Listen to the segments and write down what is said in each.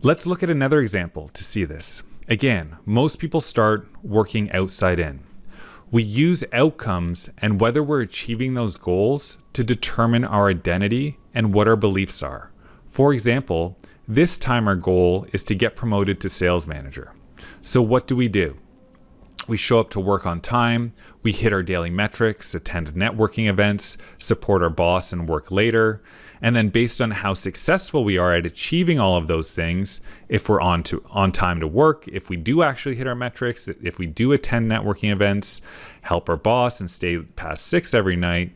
Let's look at another example to see this. Again, most people start working outside in. We use outcomes and whether we're achieving those goals to determine our identity and what our beliefs are. For example, this time our goal is to get promoted to sales manager. So what do? We show up to work on time, we hit our daily metrics, attend networking events, support our boss and work later. And then based on how successful we are at achieving all of those things, if we're on time to work, if we do actually hit our metrics, if we do attend networking events, help our boss and stay past 6 every night,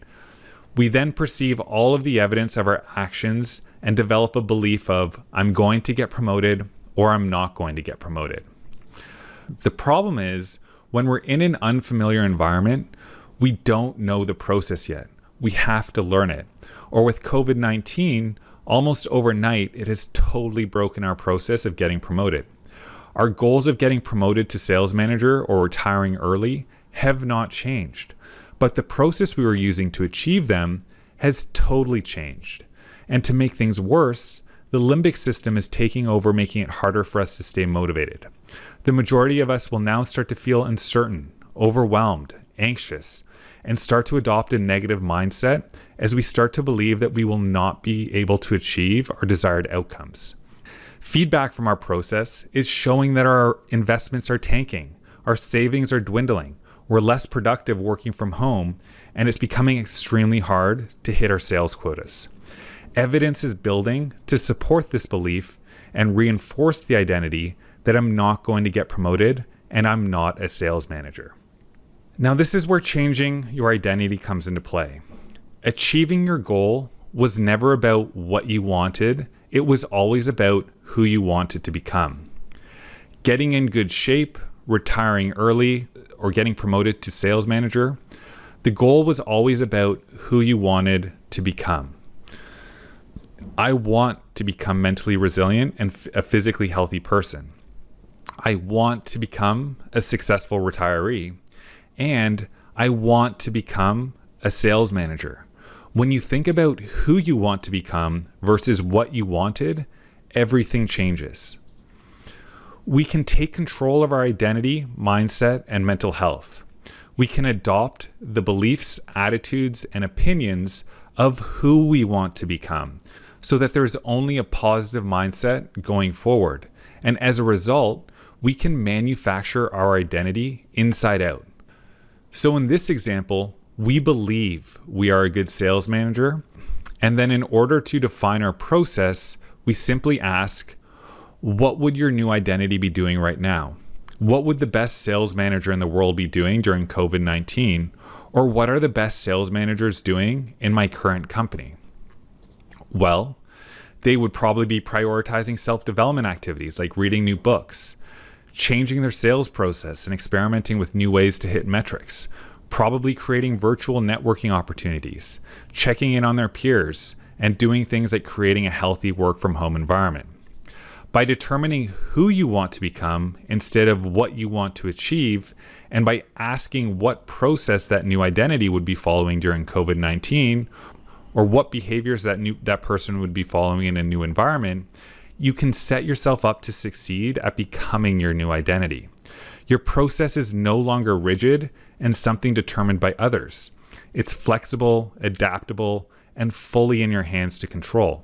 we then perceive all of the evidence of our actions and develop a belief of I'm going to get promoted or I'm not going to get promoted. The problem is when we're in an unfamiliar environment, we don't know the process yet. We have to learn it. Or with COVID-19, almost overnight, it has totally broken our process of getting promoted. Our goals of getting promoted to sales manager or retiring early have not changed, but the process we were using to achieve them has totally changed. And to make things worse, the limbic system is taking over, making it harder for us to stay motivated. The majority of us will now start to feel uncertain, overwhelmed, anxious, and start to adopt a negative mindset as we start to believe that we will not be able to achieve our desired outcomes. Feedback from our process is showing that our investments are tanking, our savings are dwindling, we're less productive working from home, and it's becoming extremely hard to hit our sales quotas. Evidence is building to support this belief and reinforce the identity that I'm not going to get promoted and I'm not a sales manager. Now, this is where changing your identity comes into play. Achieving your goal was never about what you wanted. It was always about who you wanted to become. Getting in good shape, retiring early, or getting promoted to sales manager, the goal was always about who you wanted to become. I want to become mentally resilient and a physically healthy person. I want to become a successful retiree. And I want to become a sales manager. When you think about who you want to become versus what you wanted, everything changes. We can take control of our identity, mindset, and mental health. We can adopt the beliefs, attitudes, and opinions of who we want to become so that there's only a positive mindset going forward. And as a result, we can manufacture our identity inside out. So in this example, we believe we are a good sales manager. And then in order to define our process, we simply ask, what would your new identity be doing right now? What would the best sales manager in the world be doing during COVID-19? Or what are the best sales managers doing in my current company? Well, they would probably be prioritizing self-development activities like reading new books, changing their sales process and experimenting with new ways to hit metrics, probably creating virtual networking opportunities, checking in on their peers, and doing things like creating a healthy work from home environment. By determining who you want to become instead of what you want to achieve, and by asking what process that new identity would be following during COVID-19, or what behaviors that person would be following in a new environment, you can set yourself up to succeed at becoming your new identity. Your process is no longer rigid and something determined by others. It's flexible, adaptable, and fully in your hands to control.